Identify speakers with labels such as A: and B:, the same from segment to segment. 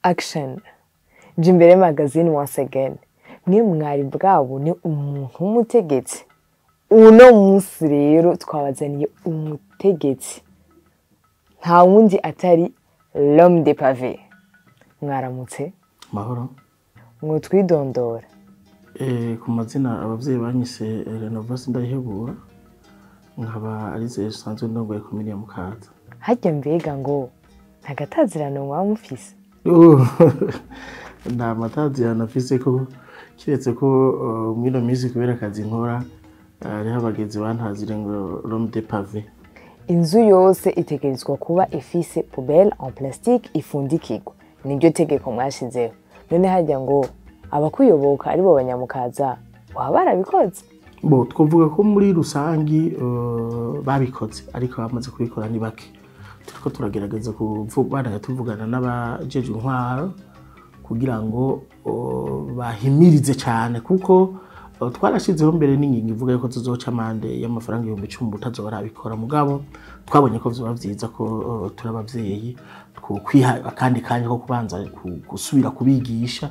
A: Action. Jimbere magazine once again. Ni mwari bwabo ni umuntu w'umutegetsi. Uno munsi rero twabazaniye umutegetsi. Nta wundi atari l'homme de pavé. Mwaramutse?
B: Mahoro.
A: Ngo twidondora.
B: Ku mazina abavyeyi banyise Renovat ndayihebura. Nkaba arize sanzwe ndongoye komine ya Mukaza.
A: Harya mbega ngo ntagatazirano mwa mufise?
B: Nta matazirano afise ko kiretse ko mwino minsi kubera akazi nkora ari abagenzi bantazire ngo l'homme de pavé.
A: Inzu yose itegerezwa kuba ifise poubelle en plastique ifundikirwa. Nibyo tegeko mwashizeho. None harya ngo abakuyoboka ari bo banyamukaza waba barabikoze?
B: Bo twovuga ko muri rusangi babikoze ariko bamaze kubikora ni bake. Turiko turagerageza kuvugana tuvugana n'abajeje intwaro kugira ngo bahimirize cyane kuko twarashizeho mbere n'ingingo ivuga yuko tuzoca amande y'amafaranga 10,000 butazoba arabikora mugabo twabonye ko vyoba vyiza ko turabavyeyi kwiha akandi kanya ko kubanza gusubira kubigisha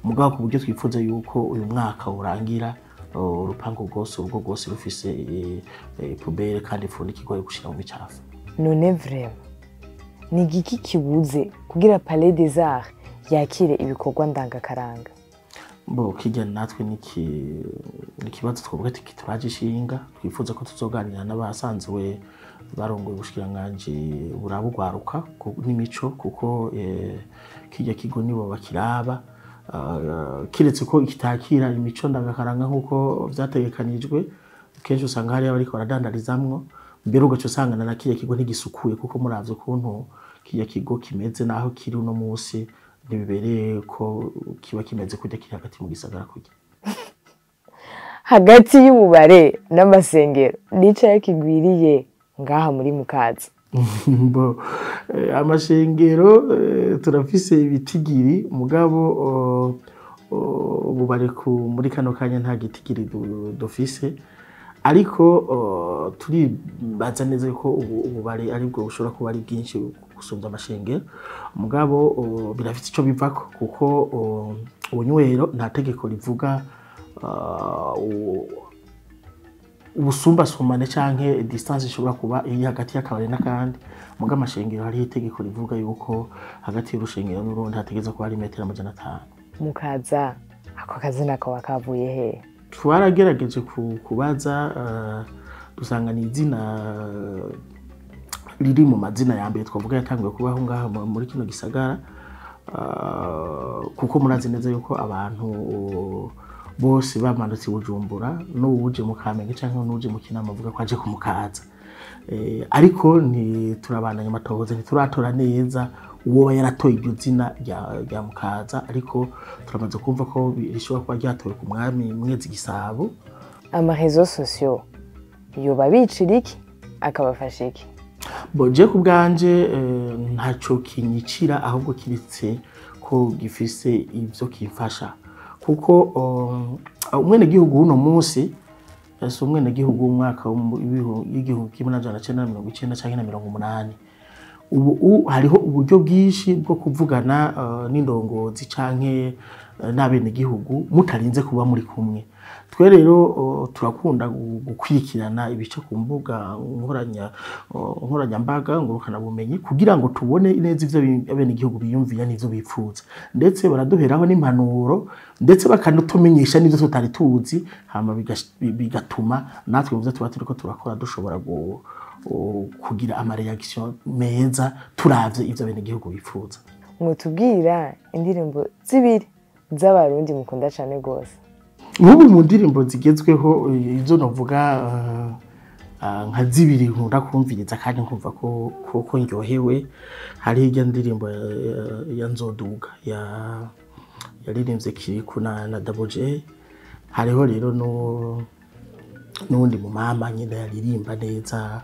B: mugabo ku buryo twifuza yuko uyu mwaka urangira urupango rwose urugo rwose rufise poubelle kandi ifundikirwa yo gushira mu bicafu.
A: None vraiment ni giki kibuze kugira Palais des Arts yakire ibikorwa ndangakaranga?
B: Bo kijya natwe nikibazo twovuga ati kituraje ishinga twifuza ko tuzoganira n'abasanzwe barongoye ubushikiranganje burabugwaruka n'imico kuko kijya kigo nibo bakiraba kiretse ko kitakira imico ndangakaranga nkuko vyategekanijwe kenshi usanga hari abari ko baradandarizamwo mbere ugaca usangana na kijya kigo ntigisukuye kuko muravye kuntu kijya kigo kimeze naho kiri uno munsi nibibereye ko kiba kimeze kujya kiri hagati mu gisagara kujya
A: hagati y'ububare n'amasengero nicaye kigwiriye ngaha muri Mukaza.
B: Bo amashengero turafise ibitigiri mugabo ububare muri kano kanya nta gitigiri dufise ariko turi baza neza ko ububare ari bwo bushobora kuba ari bwinshi gusumba amashengero mugabo birafite ico bivako kuko ubunywero nta tegeko rivuga ubusumbasumbane canke distance ishobora kuba iri hagati y'akabare n'akandi muga amashengero hari itegeko rivuga yuko hagati y'urushengero n'urundi hategeza ko hari metero 500.
A: Mukaza ako kazina ko wakavuye he?
B: Twaragerageje kubaza dusanga ni izina riri mu mazina ya mbere twavuga yatangiye kubaho ngaha muri kino gisagara kuko murazi neza yuko abantu bose bamanutse Bujumbura n'ubuje mu Kamenge canke n'uje mu Kinama avuga ko aje ku Mukaza ariko ni turabandanya amatohoza ntituratora neza uwo yaratoye iryo zina rya Mukaza ariko turamaze kumva ko rishobora kuba ryatowe ku mwami mwezi Gisabo.
A: Ama réseaux sociaux yoba biciriki akabafasha iki?
B: Boje ku bwanje ntaco kinyicira ahubwo kiritse ko gifise ivyo kimfasha kuko umwene gihugu uno munsi umwene gihugu umwaka w'igihumbi 1990 canke na 80 ubu hariho uburyo bwinshi bwo kuvugana n'indongozi canke n'abene gihugu mutarinze kuba muri kumwe. Twe rero turakunda gukwirikirana ibice ku mbuga nkoranya mbaga ngurukana bumenyi kugira ngo tubone neza ivyo abene gihugu biyumvira n'ivyo bipfuza ndetse baraduheraho n'impanuro ndetse bakanutumenyesha n'ivyo tutari tuzi hama bigatuma natwe muvyo tuba turiko turakora dushobora kugira ama reaction meza turavye ivyo abene gihugu bipfuza.
A: Mutubwira indirimbo zibiri z'abarundi mukunda cyane gose?
B: Ubu mu ndirimbo zigezweho izo novuga nka zibiri nkunda kumviriza kandi nkumva ko ndyohewe hari irya ndirimbo ya Nzoduga yaririmbye Kiriku na Double J hariho rero n'undi mu mama nyine yaririmba neza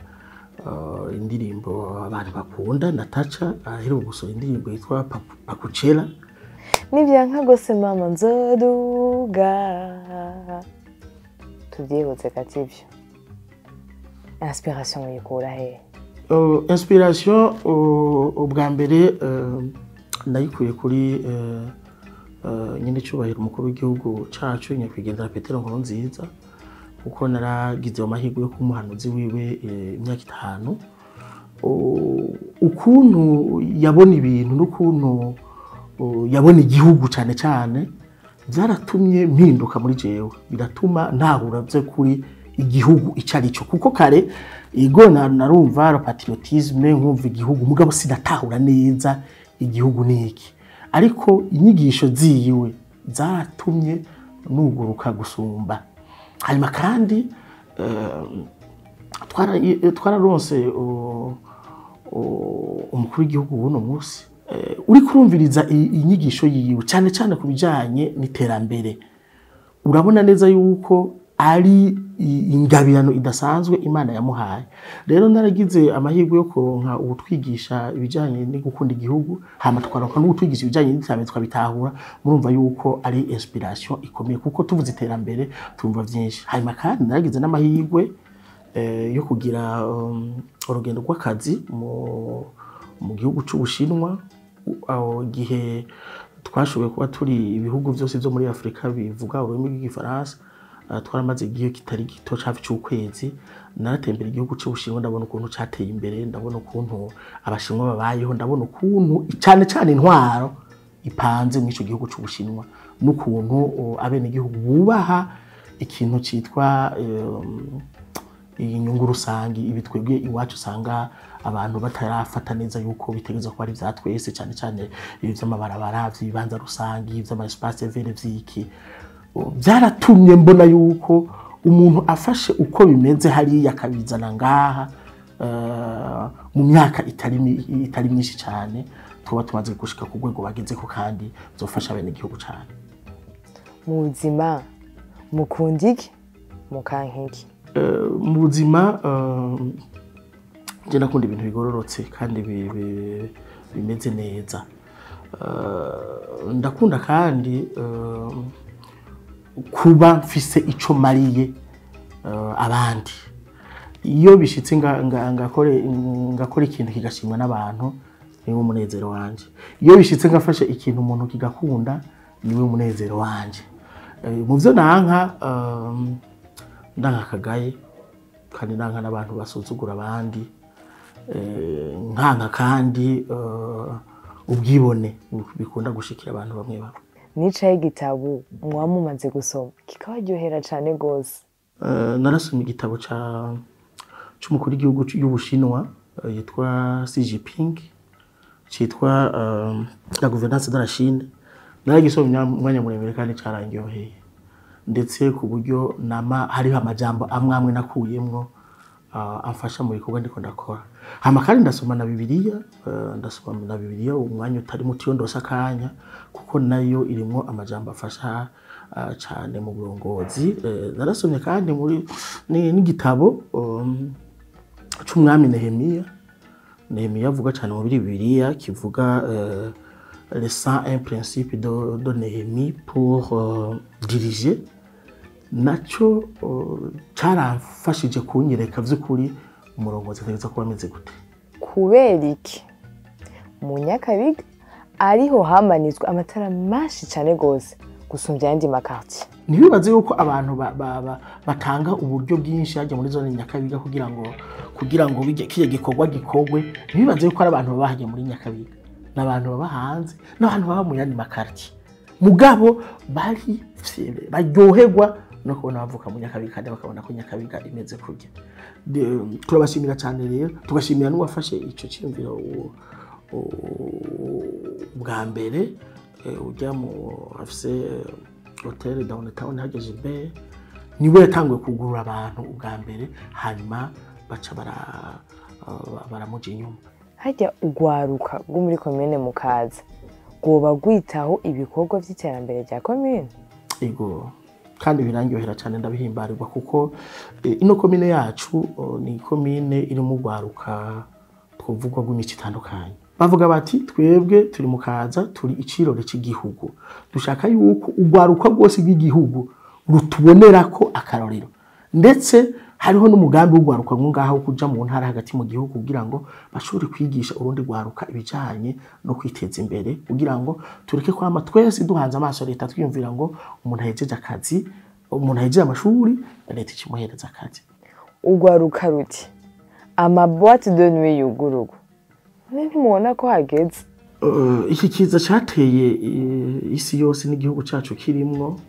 B: indirimbo abantu bakunda Natacha aheruka gusohora indirimbo yitwa Pakuchela
A: Nivyanka gose mama Nzoduga tuvyibutse kativyo. Inspiration yikura he?
B: Inspiration ubwa mbere nayikuye kuri nyine cyubahiro umukuru w'igihugu cacu nyakwigendera Petero Nkurunziza kuko naragize amahirwe yo kumuhanuzi wiwe imyaka 5 ukuntu yabona ibintu n'ukuntu yabona igihugu cyane cyane byaratumye mpinduka muri jewe biratuma ntahura byo kuri igihugu icari cyo kuko kare ego narumva patriotisme nkumva igihugu mugabo sinatahura neza igihugu niki ariko inyigisho ziyiwe zatumye nuguruka gusumba hanyuma kandi twararonse umukuru w'igihugu buno munsi uri kurumviriza inyigisho yiwe cyane cyane kubijanye n'iterambere urabona neza yuko ari ingabirano idasanzwe Imana yamuhaye rero naragize amahirwe yo kuronka ubutwigisha ibijanye no gukunda igihugu hama twaronka n'ubutwigisha ibijanye n'iterambere twabitahura murumva yuko ari inspiration ikomeye kuko tuvuze iterambere tumva byinshi hanyuma kandi naragize n'amahirwe yo kugira urugendo rw'akazi mu gihugu c'Ubushinwa aho gihe twashoboye kuba turi ibihugu byose byo muri Afrika bivuga ururimi rw'igifaransa twaramaze igihe kitari gito hafi cy'ukwezi naratembera igihugu c'Ubushinwa ndabona ukuntu cateye imbere ndabona ukuntu abashinwa babayeho ndabona ukuntu cyane cyane intwaro ipanze mu ico gihugu c'Ubushinwa n'ukuntu abene igihugu bubaha ikintu citwa inyungu rusangi ibitwebwe iwacu usanga abantu batarafata neza yuko bitegeza ko ari vyatwese cyane cyane ivy'amabarabara vy'ibanza rusangi ivy'amaespace vert vyiki byaratumye mbona yuko umuntu afashe uko bimeze hari yakabizana ngaha mu myaka itari myinshi cyane tuba tumaze gushika ku rwego bageze ko kandi zofasha bene igihugu cyane
A: mu buzima mukundiki mukankiki
B: mu buzima je nakunda ibintu bigororotse kandi bimeze neza ndakunda kandi kuba mfise ico mariye abandi iyo bishitse ngakora ikintu kigashimwa n'abantu niwe umunezero wanje iyo bishitse ngafashe ikintu umuntu kigakunda niwe umunezero wanje mu byo nanka kagaye kandi nanka n'abantu basuzugura abandi nkanka kandi ubwibone bikunda gushikira abantu bamwe bamwe
A: nicaye igitabo mwamumaze gusoma kikabaryohera cyane gose
B: narasomye igitabo c'umukuru w'igihugu y'Ubushinwa yitwa Xi Jinping citwa la gouvernance de la Chine naragisomye umwanya muremure kandi carangyoheye ndetse ku buryo hariho amajambo amwe nakuyemwo amfasha mu bikorwa ndiko ndakora hama kandi ndasoma na Bibiliya umwanya utari muti yo ndosa kanya kuko nayo irimo amajambo afasha cyane mu burongozi narasomye kandi muri n'igitabo c'umwami Nehemiya avuga cyane mu Bibiliya kivuga les 101 principes de Néhémie pour diriger naco carafashije kunyereka vy'ukuri umurongozi ategeza kuba ameze gute
A: kubera iki mu Nyakabiga ariho hamanitswe amatara mashi cyane gose gusumbya yandi makarti ntibibaze yuko abantu batanga uburyo bwinshi hajya muri zone Nyakabiga kugira ngo kije gikorwa gikogwe ntibibaze yuko ari abantu babahajya muri Nyakabiga n'abantu baba hanze n'abantu baba mu yandi makarti mugabo bari baryoherwa no kubona bavuka mu Nyakabiga kandi bakabona ko Nyakabiga imeze kurya turabashimira cyane rero tugashimira n'uwafashe ico cyumviro bwa mbere ujya mu afise hotel downtown Hagati niwe yatanguye kugurura abantu ubwa mbere hanyuma baca baramuja inyuma hajya ugwaruka bwo muri komine Mukaza goba gwitaho ibikorwa by'iterambere rya komine ego kandi birangyohera cyane ndabihimbarirwa kuko ino komine yacu ni komine iri mu gwaruka twuvugwa gw'imico itandukanye bavuga bati twebwe turi Mukaza turi icirore cy'igihugu dushaka yuko ugwaruka rwose rw'igihugu rutubonera ko akarorero ndetse
B: hariho n'umugambi w'ugwaruka ngaho kuja mu ntara hagati mu gihugu kugira ngo bashobore kwigisha urundi gwaruka ibijanye no kwiteza imbere kugira ngo tureke kwama twese duhanze amaso leta twiyumvira ngo umuntu ahejeje akazi umuntu ahejeje amashuri leta ikimuhereza akazi.
A: Ugwaruka ruti ama boîte de nuit yugurugo ntimubona ko hageze?
B: Iki kiza cateye isi yose n'igihugu cacu kirimwo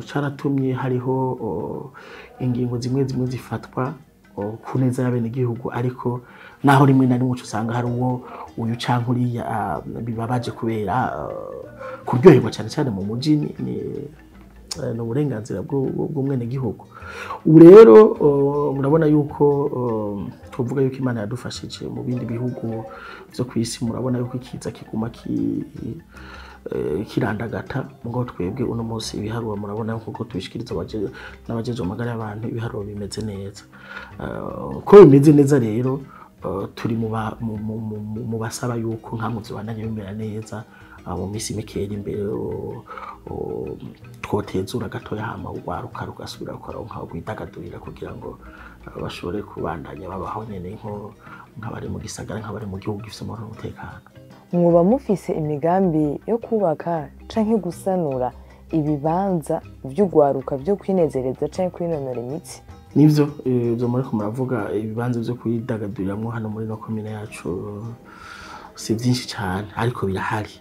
B: caratumye hariho ingingo zimwe zifatwa ku neza y'abenegihugu, ariko naho rimwe na rimwe usanga hari uwo uyu canke uriya bibabaje kubera kuryoherwa cyane cyane mu muji ni uburenganzira bw'umwenegihugu. Ubu rero murabona yuko tuvuga yuko Imana yadufashije mu bindi bihugu byo kwisi, murabona yuko ikiza kiguma kirandagata ngo twebwe uno munsi ibiharuro murabona nkuko tubishikiriza n'abajeje amagara y'abantu ibiharuro bimeze neza. Ko bimeze neza rero turi mu basaba yuko nkamwe zibandanye bimera neza mu misi mikeri imbere twotezura gatoya hama ugwaruka rugasubira kuronka kwidagadurira kugira ngo bashobore kubandanya babaho nyene nk'abari mu gisagara nk'abari mu gihugu gifite amahoro n'umutekano.
A: Mwoba mufise imigambi yo kubaka canke gusanura ibibanza vy'ugwaruka vyo kwinezereza canke kwinonora imitsi?
B: Nivyo byo muriko muravuga ibibanza vyo kwidagaduriramwo hano muri no komine yacu si byinshi cyane ariko birahari.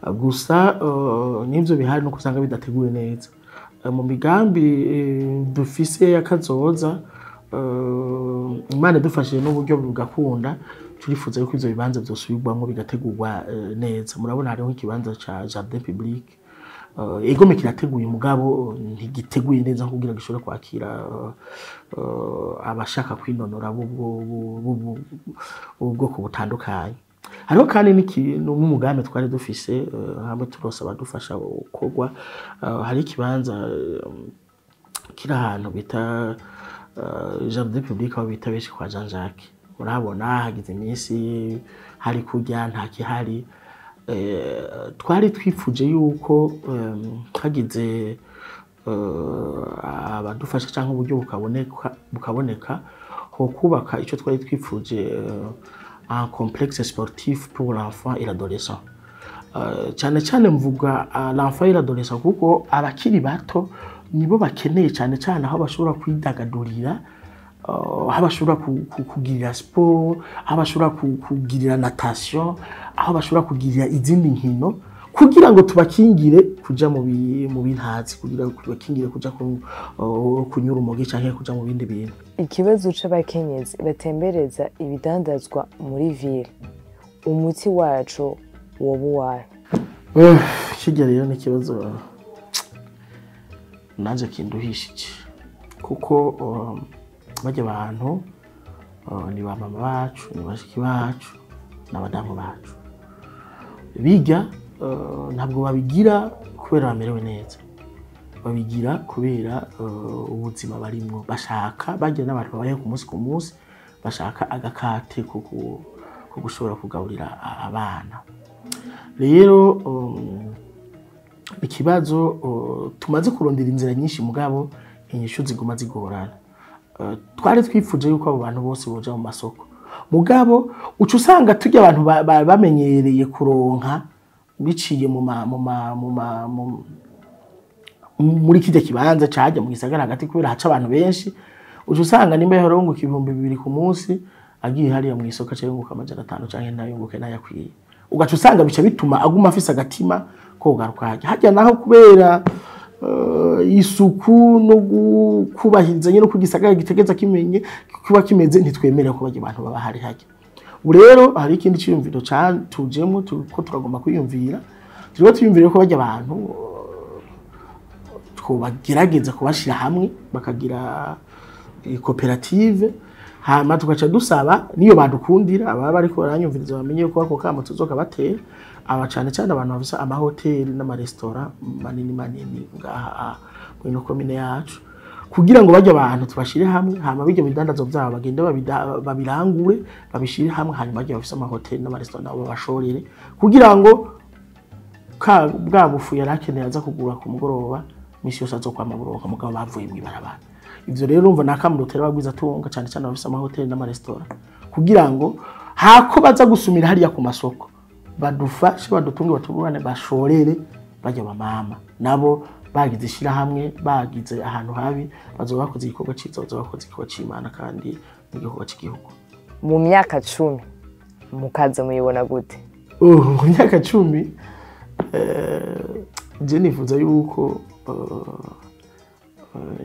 B: Gusa nivyo bihari no kusanga bidateguye neza. Mu migambi dufise yakazoza Imana dufashije n'uburyo bugakunda turifuza yuko ivyo bibanza byosubirwamwo bigategurwa neza. Murabona hariho ikibanza ca jardin public egome kirateguye mugabo ntigiteguye neza kugira gishobora kwakira abashaka kwinonora ubwoko butandukanye. Hariho kandi n'umugambi twari dufise hamwe turose abadufasha gukorwa. Hari ikibanza kiri ahantu bita jardin public aho bita benshi kwa Jean Jacques. Murabona hagize iminsi hari kurya nta kihari. Twari twifuje yuko hagize abadufasha cyangwa uburyo bukaboneka ho kubaka icyo twari twifuje un complexe sportif pour l'enfant et l'adolescent. Cyane mvuga l'enfant et l'adolescent kuko abakiri bato nibo bakeneye cyane aho bashobora kwidagadurira, aho bashobora kugirira sport, aho bashobora kugirira natation, aho bashobora kugirira izindi nkino kugira ngo tubakingire kuja mu bintazi, kugira ngo tubakingire kuja kunyura umugi canke kuja mu bindi bintu.
A: Ikibazo c'abakenyezi batembereza ibidandazwa muri ville, umuti wacu wobuwaye?
B: Kijya rero ni kibazo naje kinduhishije kuko bajya abantu ni ba mama bacu, ni bashiki bacu, n'abadamu bacu biga ntabwo babigira kubera bamerewe neza, babigira kubera ubuzima barimwo. Bashaka bagira n'abantu babaye ku munsi bashaka agakate ko gushobora kugaburira abana. Rero ikibazo tumaze kurondera inzira nyinshi mugabo inyishu ziguma zigorana. Twari twifuje yuko abo bantu bose boja mu masoko mugabo uca usanga tujya abantu bamenyereye kuronka biciye muri kijya kibanza cajya mu gisagara hagati kubera haca abantu benshi. Uca usanga nimba yarongo 2,000 ku munsi agiye hariya mu isoko cyangwa 500 canke nayunguke nayakwiye, ugaca usanga bica bituma aguma afise agatima ko garuka hajya naho kubera isuku no kubahiriza nyine ko gisagara gitegeza kimenye kuba kimeze ntitwemerera ko bajye abantu baba hari hajya. Ubu rero hari ikindi cyiyumviro tujemo ko turagomba kwiyumvira, turiho tuyumvire ko bajya abantu bagerageza kubashira hamwe bakagira koperative, hama tugaca dusaba niyo badukundira ababa ariko baranyumviriza bamenye ko ako kamo tuzoka batera aba cyane abantu bafisa amahoteli n'amaresitora manini ngaha muri komine yacu kugira ngo bajye abantu tubashire hamwe, hama bijye bidandazo byabo bagende babirangure babishire hamwe, hanyuma bajye bafisa amahoteli n'amaresitora nabo bashorere kugira ngo bwa bufu yarakeneye aza kugura ku mugoroba misi yose azokwama buronka mugabo bavuye mu ibarabara. ivyo rero urumva nakamurotera bagwiza tunga cyane cyane abafise amahoteli n'amaresitora kugira ngo hako baza gusumira hariya ku masoko badufashe badutunge batugurane bashorere bajya bamama nabo bagize ishira hamwe bagize ahantu habi bazoba bakoze igikorwa ciza bazoba bakoze igikorwa c'Imana kandi n'igikorwa cy'igihugu.
A: Mu myaka 10 Mukaza muyibona gute?
B: Mu myaka 10 je nifuza yuko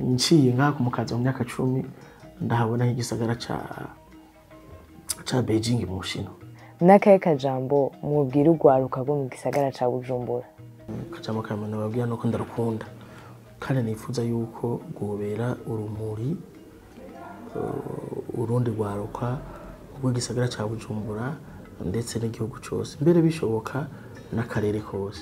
B: nciye nka ku Mukaza mu myaka 10 ndahabona igisagara ca Beijing mu Bushinwa.
A: Nakaye kajambo mubwira urwaruka rwo mu gisagara ca Bujumbura.
B: Kajambo kamana babwira no ko ndarukunda kandi nifuza yuko gobera urumuri urundi rwaruka rw'igisagara ca Bujumbura ndetse n'igihugu cyose mbere bishoboka n'akarere kose.